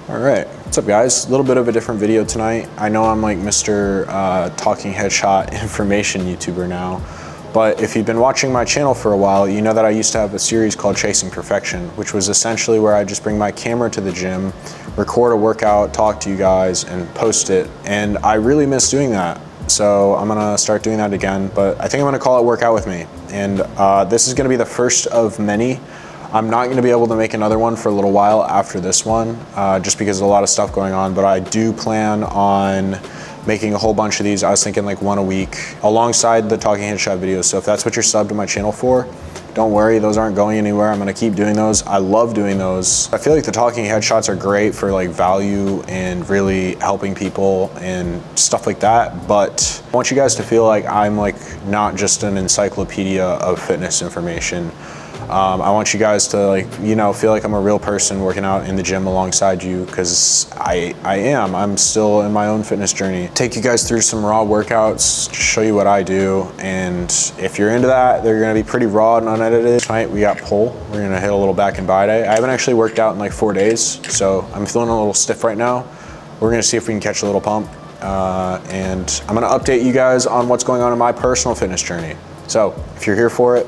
All right, what's up guys? A little bit of a different video tonight. I know I'm like Mr. Talking Headshot information YouTuber now, but if you've been watching my channel for a while, you know that I used to have a series called Chasing Perfection, which was essentially where I just bring my camera to the gym, record a workout, talk to you guys, and post it. And I really miss doing that. So I'm gonna start doing that again, but I think I'm gonna call it Workout With Me. And this is gonna be the first of many. I'm not gonna be able to make another one for a little while after this one, just because there's a lot of stuff going on, but I do plan on making a whole bunch of these. I was thinking like one a week alongside the Talking Headshot videos. So if that's what you're subbed to my channel for, don't worry, those aren't going anywhere. I'm gonna keep doing those. I love doing those. I feel like the Talking Headshots are great for like value and really helping people and stuff like that. But I want you guys to feel like I'm like not just an encyclopedia of fitness information. I want you guys to like, you know, feel like I'm a real person working out in the gym alongside you, because I am. I'm still in my own fitness journey. Take you guys through some raw workouts, show you what I do, and if you're into that, they're gonna be pretty raw and unedited. Tonight we got pull. We're gonna hit a little back and bi day. I haven't actually worked out in like 4 days, so I'm feeling a little stiff right now. We're gonna see if we can catch a little pump, and I'm gonna update you guys on what's going on in my personal fitness journey. So if you're here for it,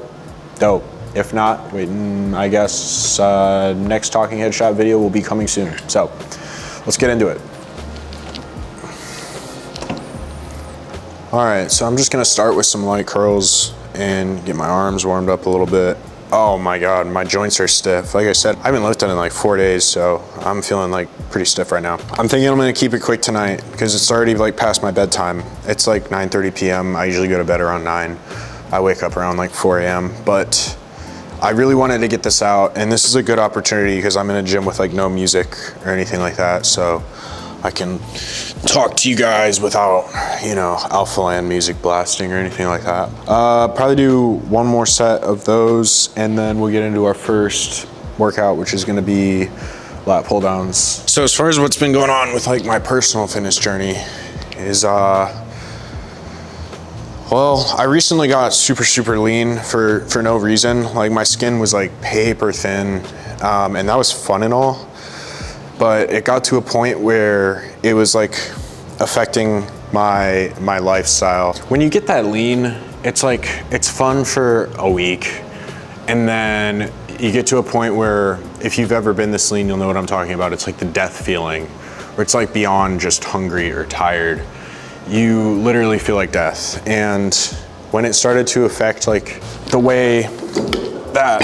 dope. If not, I guess next Talking Headshot video will be coming soon. So let's get into it. All right, so I'm just gonna start with some light curls and get my arms warmed up a little bit. Oh my God, my joints are stiff. Like I said, I haven't lifted in like 4 days, so I'm feeling like pretty stiff right now. I'm thinking I'm gonna keep it quick tonight because it's already like past my bedtime. It's like 9:30 p.m. I usually go to bed around 9. I wake up around like 4 a.m., but I really wanted to get this out, and this is a good opportunity because I'm in a gym with like no music or anything like that, so I can talk to you guys without, you know, Alpha Land music blasting or anything like that. Probably do one more set of those, and then we'll get into our first workout, which is gonna be Lat Pull Downs. So as far as what's been going on with like my personal fitness journey is, well, I recently got super lean for no reason. Like my skin was like paper thin, and that was fun and all, but it got to a point where it was like affecting my lifestyle. When you get that lean, it's like, it's fun for a week, and then you get to a point where if you've ever been this lean, you'll know what I'm talking about. It's like the death feeling, where it's like beyond just hungry or tired. You literally feel like death. And when it started to affect like the way that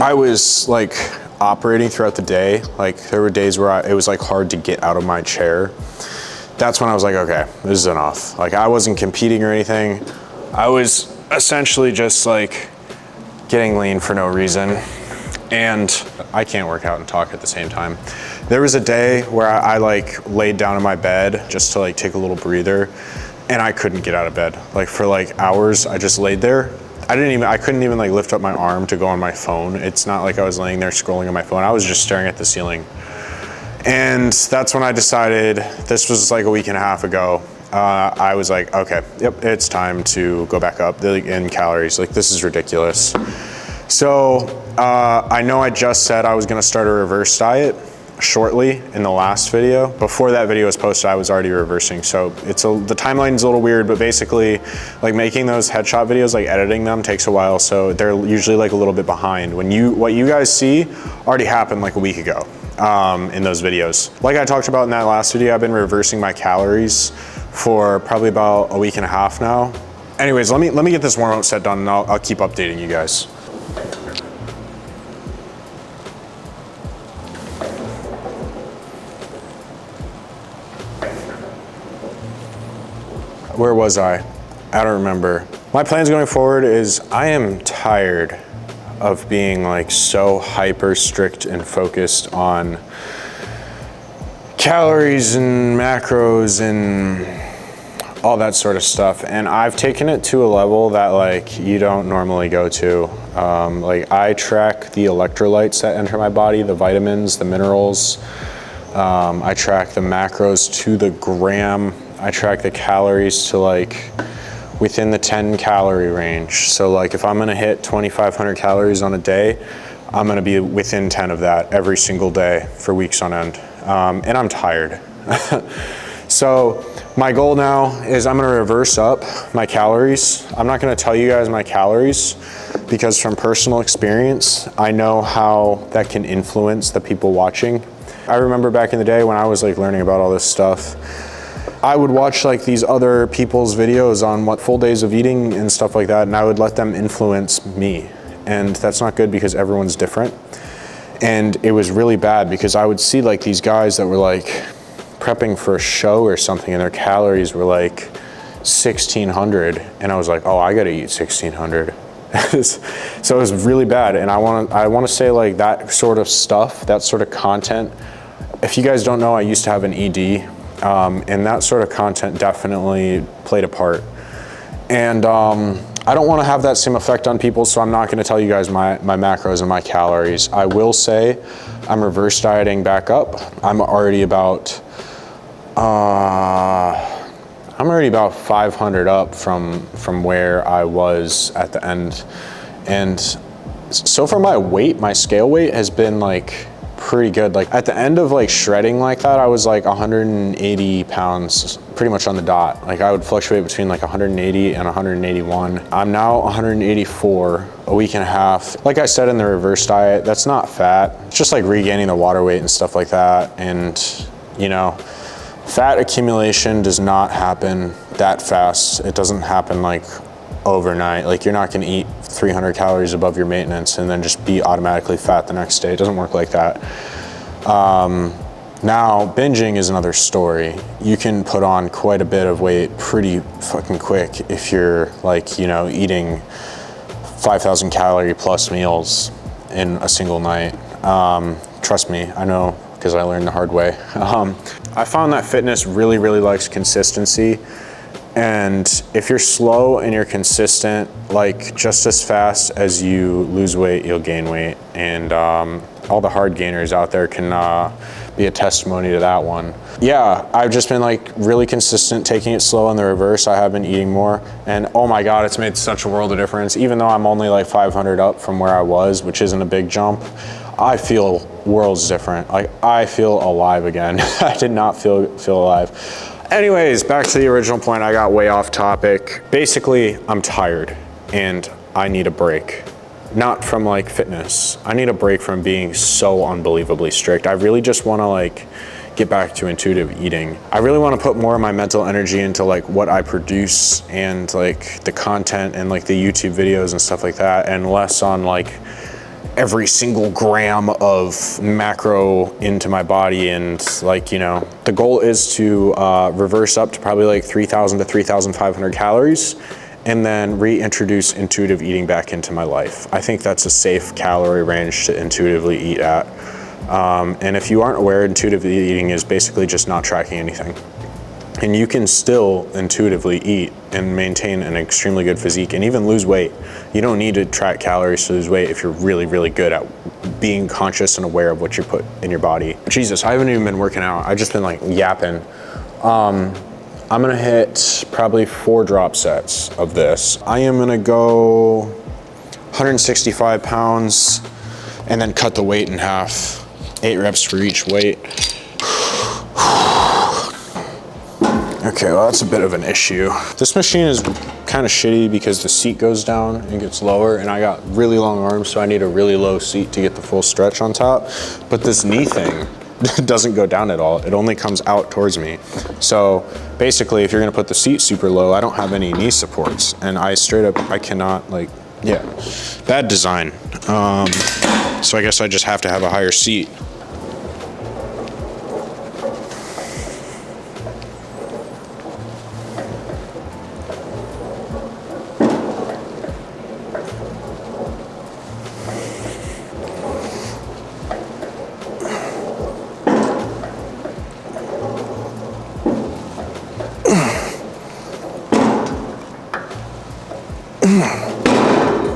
I was like operating throughout the day, like there were days where it was like hard to get out of my chair. That's when I was like, okay, this is enough. Like I wasn't competing or anything. I was essentially just like getting lean for no reason. And I can't work out and talk at the same time. There was a day where I like laid down in my bed just to like take a little breather, and I couldn't get out of bed. Like for like hours, I just laid there. I couldn't even like lift up my arm to go on my phone. It's not like I was laying there scrolling on my phone. I was just staring at the ceiling. And that's when I decided, this was like a week and a half ago, I was like, okay, yep, it's time to go back up in calories. Like this is ridiculous. So I know I just said I was gonna start a reverse diet shortly in the last video. Before that video was posted, I was already reversing. So the timeline's a little weird, but basically like making those headshot videos, like editing them takes a while. So they're usually like a little bit behind. What you guys see already happened like a week ago in those videos. Like I talked about in that last video, I've been reversing my calories for probably about a week and a half now. Anyways, let me get this warm up set done, and I'll keep updating you guys. Where was I? I don't remember. My plans going forward is I am tired of being like so hyper strict and focused on calories and macros and all that sort of stuff. And I've taken it to a level that like you don't normally go to. Like I track the electrolytes that enter my body, the vitamins, the minerals. I track the macros to the gram. I track the calories to like within the 10 calorie range. So like if I'm gonna hit 2,500 calories on a day, I'm gonna be within 10 of that every single day for weeks on end. And I'm tired. So my goal now is I'm gonna reverse up my calories. I'm not gonna tell you guys my calories because from personal experience, I know how that can influence the people watching. I remember back in the day when I was like learning about all this stuff, I would watch like these other people's videos on what full days of eating and stuff like that, and I would let them influence me. And that's not good because everyone's different. And it was really bad because I would see like these guys that were like prepping for a show or something and their calories were like 1,600. And I was like, oh, I gotta eat 1,600. So it was really bad. And I wanna say like that sort of stuff, that sort of content, if you guys don't know, I used to have an ED, and that sort of content definitely played a part. And I don't want to have that same effect on people, so I'm not going to tell you guys my macros and my calories. I will say I'm reverse dieting back up. I'm already about 500 up from where I was at the end. And so far my weight, my scale weight has been like pretty good. Like at the end of like shredding like that, I was like 180 pounds pretty much on the dot. Like I would fluctuate between like 180 and 181. I'm now 184, a week and a half. Like I said in the reverse diet, that's not fat. It's just like regaining the water weight and stuff like that. And you know, fat accumulation does not happen that fast. It doesn't happen like overnight. Like you're not gonna eat 300 calories above your maintenance and then just be automatically fat the next day. It doesn't work like that. Now binging is another story. You can put on quite a bit of weight pretty fucking quick if you're like, you know, eating 5,000 calorie plus meals in a single night. Trust me, I know because I learned the hard way. I found that fitness really likes consistency. And if you're slow and you're consistent, like just as fast as you lose weight, you'll gain weight. And all the hard gainers out there can be a testimony to that one. Yeah, I've just been like really consistent, taking it slow in the reverse. I have been eating more and oh my God, it's made such a world of difference. Even though I'm only like 500 up from where I was, which isn't a big jump, I feel worlds different. Like I feel alive again. I did not feel alive. Anyways, back to the original point. I got way off topic. Basically, I'm tired and I need a break. Not from like fitness. I need a break from being so unbelievably strict. I really just wanna like get back to intuitive eating. I really wanna put more of my mental energy into like what I produce and like the content and like the YouTube videos and stuff like that, and less on like every single gram of macro into my body. And like, you know, the goal is to reverse up to probably like 3,000 to 3,500 calories and then reintroduce intuitive eating back into my life. I think that's a safe calorie range to intuitively eat at. And if you aren't aware, intuitive eating is basically just not tracking anything. And you can still intuitively eat and maintain an extremely good physique and even lose weight. You don't need to track calories to lose weight if you're really good at being conscious and aware of what you put in your body. Jesus, I haven't even been working out. I've just been like yapping. I'm gonna hit probably 4 drop sets of this. I am gonna go 165 pounds and then cut the weight in half. 8 reps for each weight. Okay, well that's a bit of an issue. This machine is kind of shitty because the seat goes down and gets lower, and I got really long arms, so I need a really low seat to get the full stretch on top. But this knee thing doesn't go down at all. It only comes out towards me. So basically, if you're gonna put the seat super low, I don't have any knee supports, and I straight up, I cannot like, yeah, bad design. So I guess I just have to have a higher seat.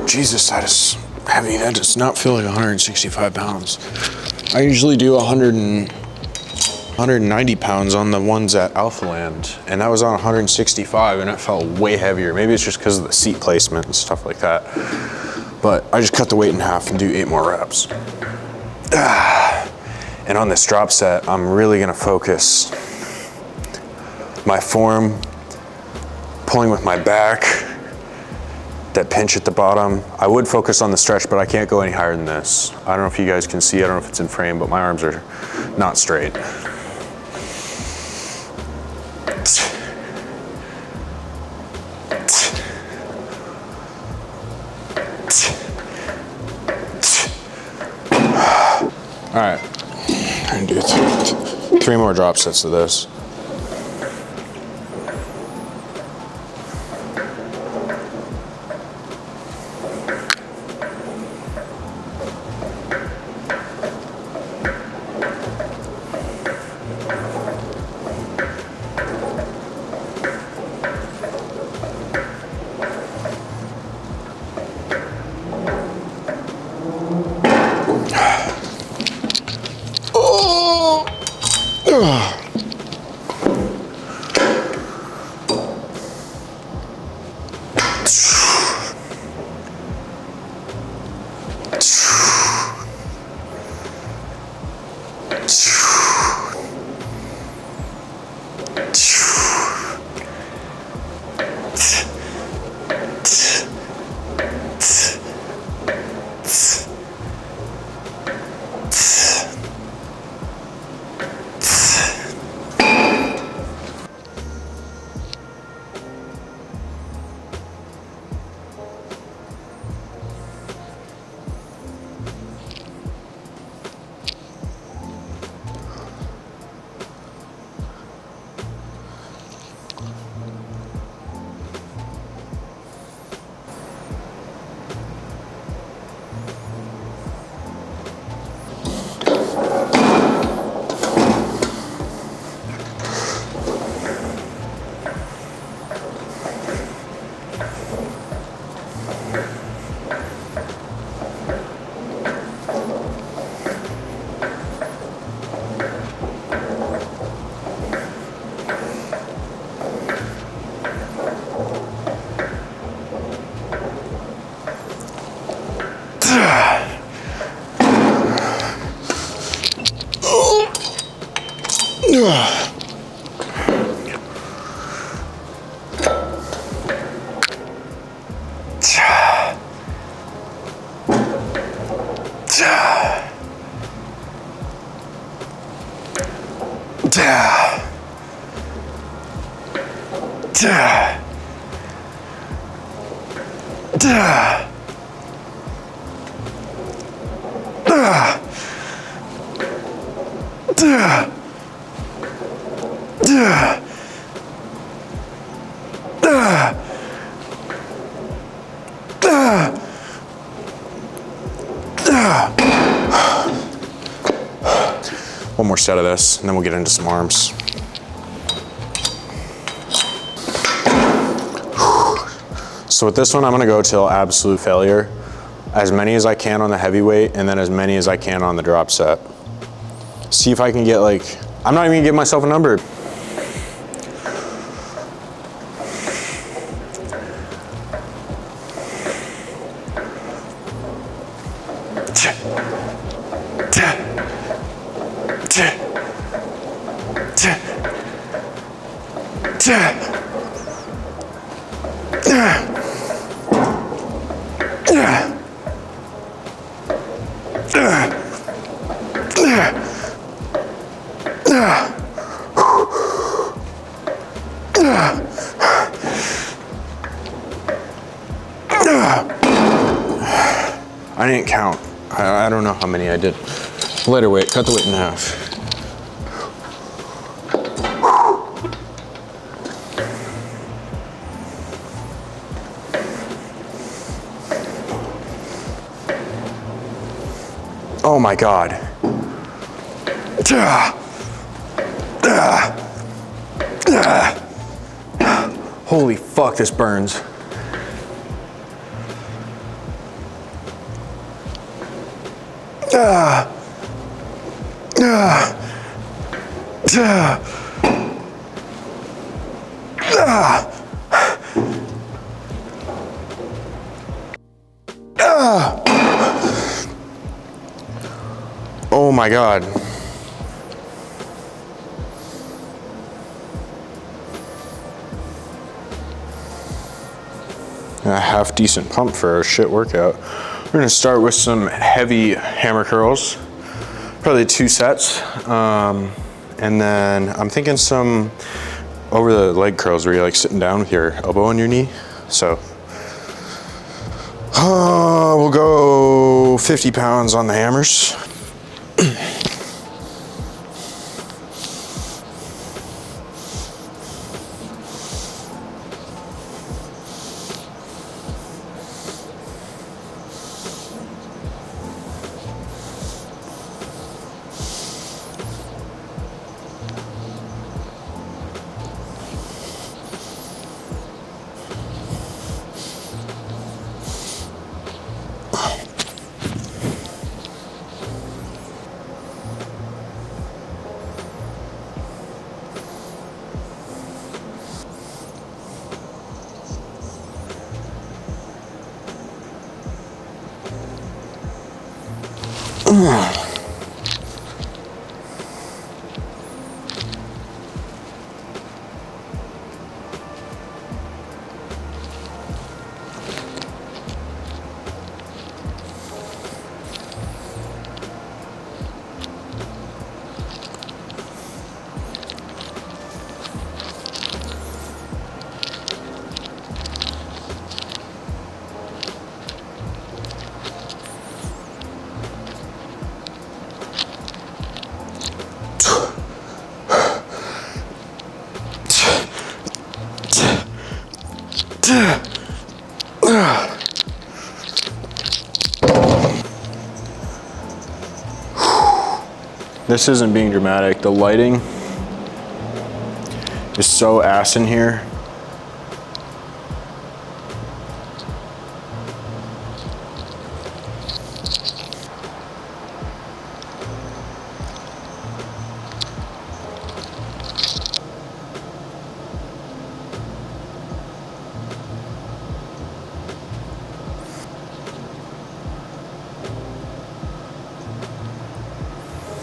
Jesus, that is heavy. That does not feel like 165 pounds. I usually do 190 pounds on the ones at Alpha Land, and that was on 165 and it felt way heavier. Maybe it's just because of the seat placement and stuff like that. but I just cut the weight in half and do 8 more reps. And on this drop set, I'm really gonna focus my form, pulling with my back, that pinch at the bottom. I would focus on the stretch, but I can't go any higher than this. I don't know if you guys can see, I don't know if it's in frame, but my arms are not straight. All right, I'm gonna do 3 more drop sets of this. One more set of this, and then we'll get into some arms. So with this one, I'm gonna go till absolute failure. As many as I can on the heavyweight, and then as many as I can on the drop set. See if I can get like, I'm not even gonna give myself a number. I didn't count. I don't know how many I did. Lighter weight, cut the weight in half. Oh my God. Holy fuck, this burns. my God. A half decent pump for a shit workout. We're gonna start with some heavy hammer curls, probably 2 sets. And then I'm thinking some over the leg curls where you're like sitting down with your elbow on your knee. So we'll go 50 pounds on the hammers. This isn't being dramatic. The lighting is so ass in here.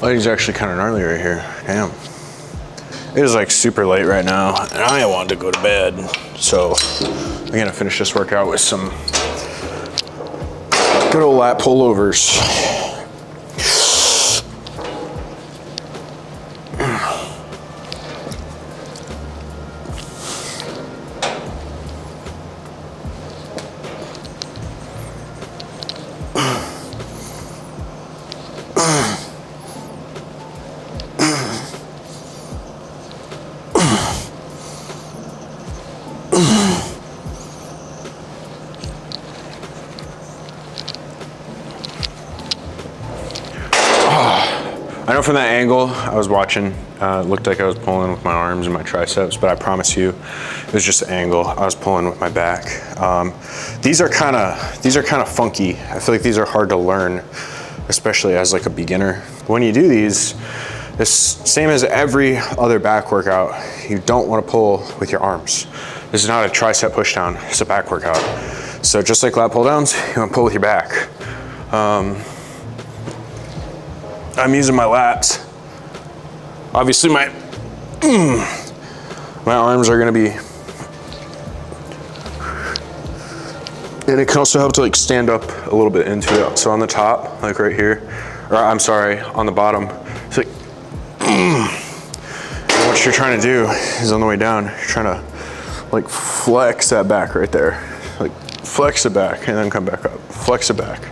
Lighting's actually kind of gnarly right here. Damn. It is like super late right now and I want to go to bed. So I'm gonna finish this workout with some good old lat pull overs. I know from that angle I was watching, it looked like I was pulling with my arms and my triceps, but I promise you, it was just the angle. I was pulling with my back. These are kind of funky. I feel like these are hard to learn, especially as like a beginner. When you do these, this same as every other back workout, you don't want to pull with your arms. This is not a tricep push down, it's a back workout. So just like lat pull downs, you want to pull with your back. I'm using my lats. Obviously my arms are gonna be, and it can also help to like stand up a little bit into it. So on the top, like right here, or I'm sorry, on the bottom, it's like, and what you're trying to do is on the way down, you're trying to like flex that back right there. Like flex it back and then come back up, flex it back.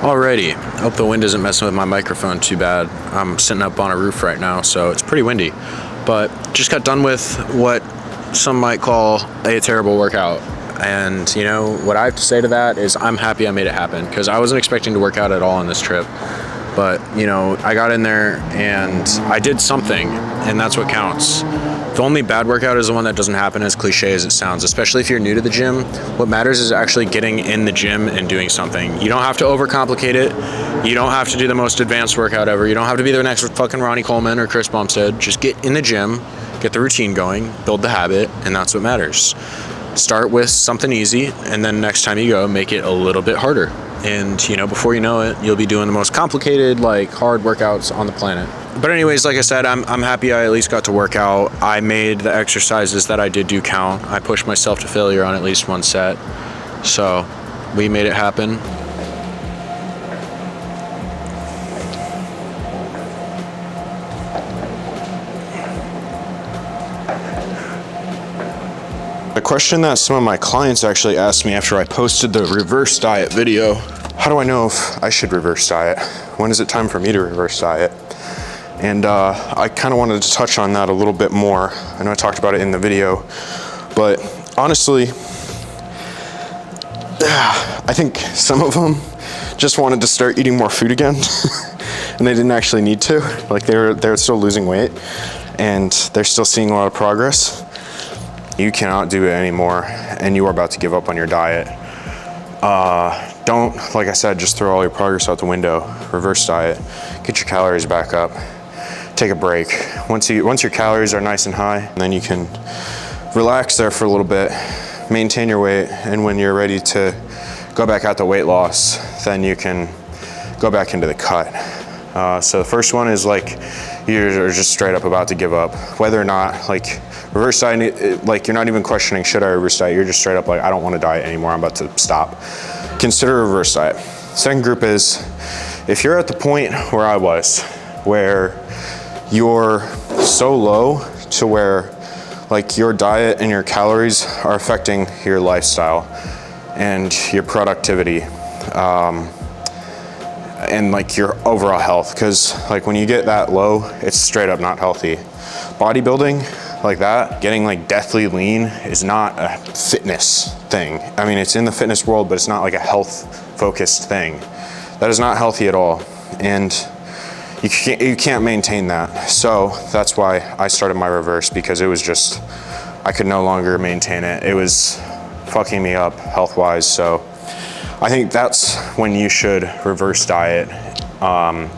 Alrighty, I hope the wind isn't messing with my microphone too bad. I'm sitting up on a roof right now, so it's pretty windy. But just got done with what some might call a terrible workout. And you know, what I have to say to that is I'm happy I made it happen, because I wasn't expecting to work out at all on this trip. But you know, I got in there and I did something, and that's what counts. The only bad workout is the one that doesn't happen, as cliche as it sounds, especially if you're new to the gym. What matters is actually getting in the gym and doing something. You don't have to overcomplicate it. You don't have to do the most advanced workout ever. You don't have to be the next fucking Ronnie Coleman or Chris Bumstead. Just get in the gym, get the routine going, build the habit, and that's what matters. Start with something easy, and then next time you go, make it a little bit harder. And you know, before you know it, you'll be doing the most complicated, like hard workouts on the planet. But anyways, like I said, I'm happy I at least got to work out. I made the exercises that I did do count. I pushed myself to failure on at least one set. So we made it happen. A question that some of my clients actually asked me after I posted the reverse diet video: how do I know if I should reverse diet? When is it time for me to reverse diet? And I kind of wanted to touch on that a little bit more. I know I talked about it in the video, but honestly, I think some of them just wanted to start eating more food again and they didn't actually need to. Like they're still losing weight and they're still seeing a lot of progress. You cannot do it anymore and you are about to give up on your diet. Don't, like I said, just throw all your progress out the window. Reverse diet, get your calories back up, take a break. Once your calories are nice and high, then you can relax there for a little bit, maintain your weight, and when you're ready to go back out to weight loss, then you can go back into the cut. So the first one is like you're just straight up about to give up. Whether or not, like reverse diet, like you're not even questioning, should I reverse diet? You're just straight up like, I don't want to diet anymore, I'm about to stop. Consider a reverse diet. Second group is, if you're at the point where I was, where you're so low to where like your diet and your calories are affecting your lifestyle and your productivity, and like your overall health, because like when you get that low, it's straight up not healthy. Bodybuilding like that, getting like deathly lean, is not a fitness thing. I mean, it's in the fitness world, but it's not like a health focused thing. That is not healthy at all, and you can't maintain that. So that's why I started my reverse, because it was just, I could no longer maintain it. It was fucking me up health wise. So I think that's when you should reverse diet,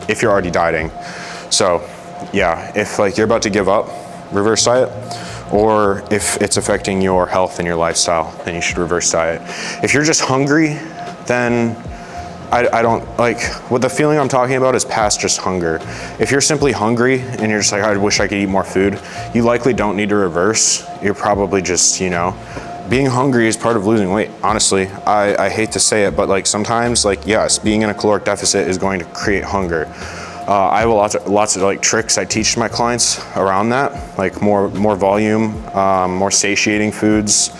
if you're already dieting. So yeah, if like you're about to give up, reverse diet, or if it's affecting your health and your lifestyle, then you should reverse diet. If you're just hungry, then I don't, like, what the feeling I'm talking about is past just hunger. If you're simply hungry and you're just like, I wish I could eat more food, you likely don't need to reverse. You're probably just, you know, being hungry is part of losing weight. Honestly, I hate to say it, but like sometimes, like, yes, being in a caloric deficit is going to create hunger. I have lots of like tricks I teach my clients around that, like more volume, more satiating foods,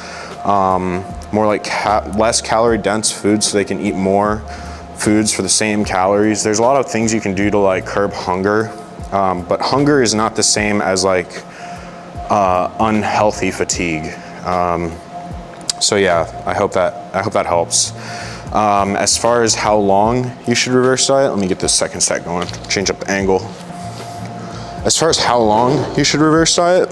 more like less calorie dense foods so they can eat more foods for the same calories. There's a lot of things you can do to like curb hunger, but hunger is not the same as like unhealthy fatigue. So yeah, I hope that helps. As far as how long you should reverse diet, let me get this second set going, change up the angle. As far as how long you should reverse diet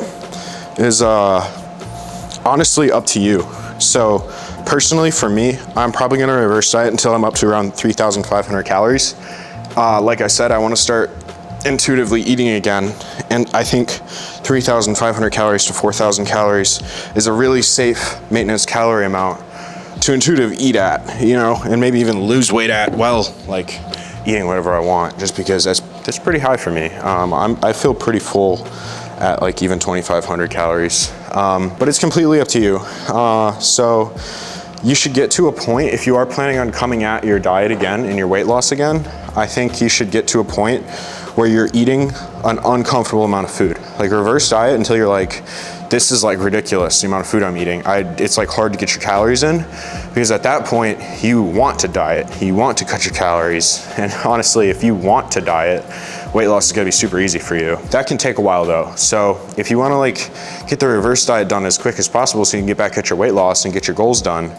is honestly up to you. So personally for me, I'm probably gonna reverse diet until I'm up to around 3,500 calories. Like I said, I wanna start intuitively eating again, and I think 3,500 calories to 4,000 calories is a really safe maintenance calorie amount to intuitive eat at, you know, and maybe even lose weight at while like eating whatever I want, just because that's pretty high for me. I feel pretty full at like even 2,500 calories. But it's completely up to you. So you should get to a point, if you are planning on coming at your diet again and your weight loss again, I think you should get to a point where you're eating an uncomfortable amount of food. Like reverse diet until you're like, this is like ridiculous, the amount of food I'm eating. It's like hard to get your calories in, because at that point you want to diet, you want to cut your calories. And honestly, if you want to diet, weight loss is gonna be super easy for you. That can take a while though. So if you wanna like get the reverse diet done as quick as possible so you can get back at your weight loss and get your goals done,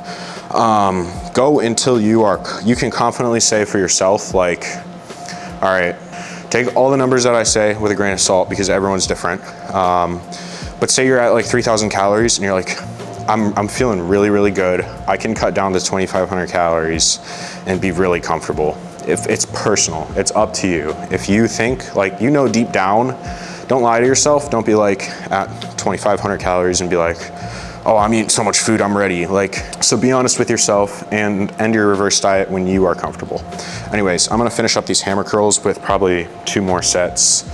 go until you can confidently say for yourself, like, all right, take all the numbers that I say with a grain of salt because everyone's different. But say you're at like 3,000 calories and you're like, I'm feeling really, really good. I can cut down to 2,500 calories and be really comfortable. If it's personal, it's up to you. If you think, like, you know deep down, don't lie to yourself. Don't be like at 2,500 calories and be like, oh, I'm eating so much food, I'm ready. Like, so be honest with yourself and end your reverse diet when you are comfortable. Anyways, I'm gonna finish up these hammer curls with probably 2 more sets.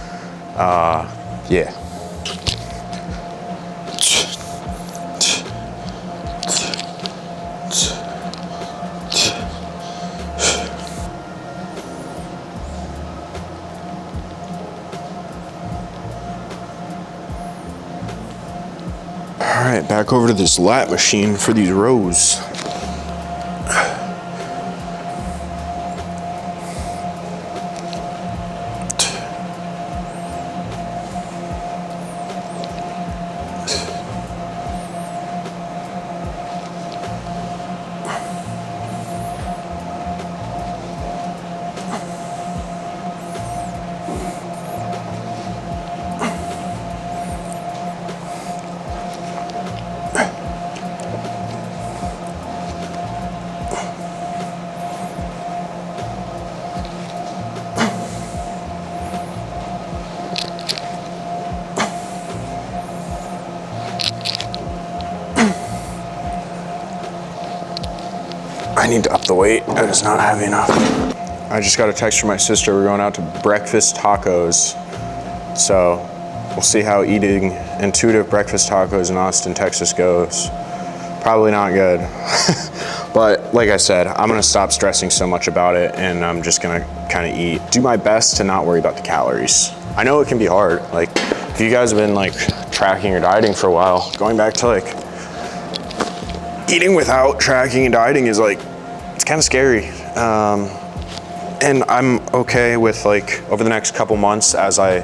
Yeah. All right, back over to this lat machine for these rows. I need to up the weight. That is not heavy enough. I just got a text from my sister. We're going out to breakfast tacos. So we'll see how eating intuitive breakfast tacos in Austin, Texas goes. Probably not good. But like I said, I'm gonna stop stressing so much about it and I'm just gonna kind of eat. Do my best to not worry about the calories. I know it can be hard. Like if you guys have been like tracking or dieting for a while, going back to like eating without tracking and dieting is like, it's kind of scary. And I'm okay with like, over the next couple months as I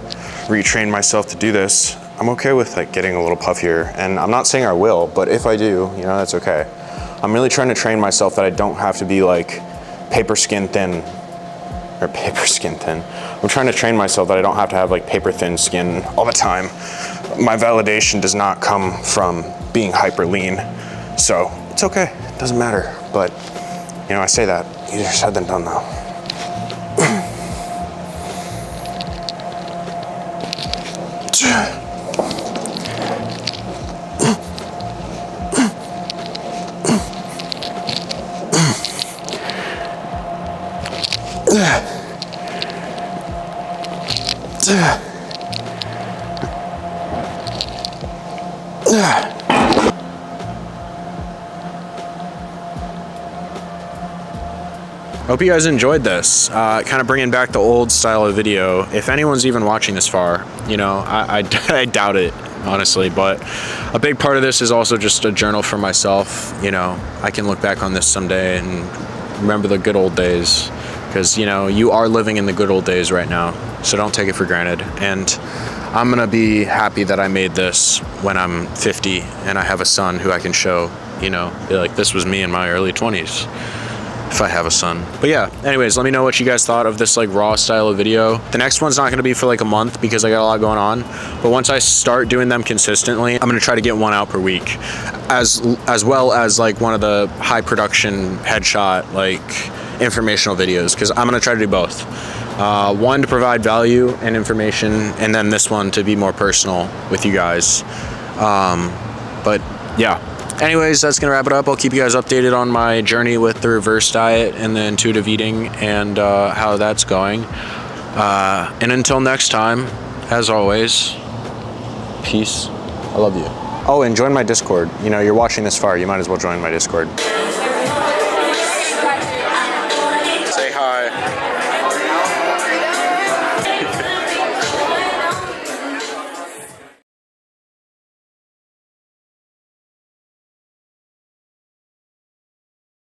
retrain myself to do this, I'm okay with like getting a little puffier. And I'm not saying I will, but if I do, you know, that's okay. I'm really trying to train myself that I don't have to be like paper skin thin, or paper skin thin. I'm trying to train myself that I don't have to have like paper thin skin all the time. My validation does not come from being hyper lean. So it's okay, it doesn't matter. But, you know, I say that, easier said than done though. Hope you guys enjoyed this. Kind of bringing back the old style of video. If anyone's even watching this far, you know, I doubt it, honestly, but a big part of this is also just a journal for myself. You know, I can look back on this someday and remember the good old days, because, you know, you are living in the good old days right now, so don't take it for granted. And I'm gonna be happy that I made this when I'm 50 and I have a son who I can show, you know, be like, this was me in my early 20s. If I have a son. But yeah, anyways, let me know what you guys thought of this like raw style of video. The next one's not gonna be for like a month because I got a lot going on, but once I start doing them consistently, I'm gonna try to get one out per week, as well as like one of the high production headshot like informational videos, because I'm gonna try to do both. One to provide value and information, and then this one to be more personal with you guys. But yeah. Anyways, that's gonna wrap it up. I'll keep you guys updated on my journey with the reverse diet and the intuitive eating and how that's going. And until next time, as always, Peace. I love you. Oh, and join my Discord. You know, you're watching this far, you might as well join my Discord.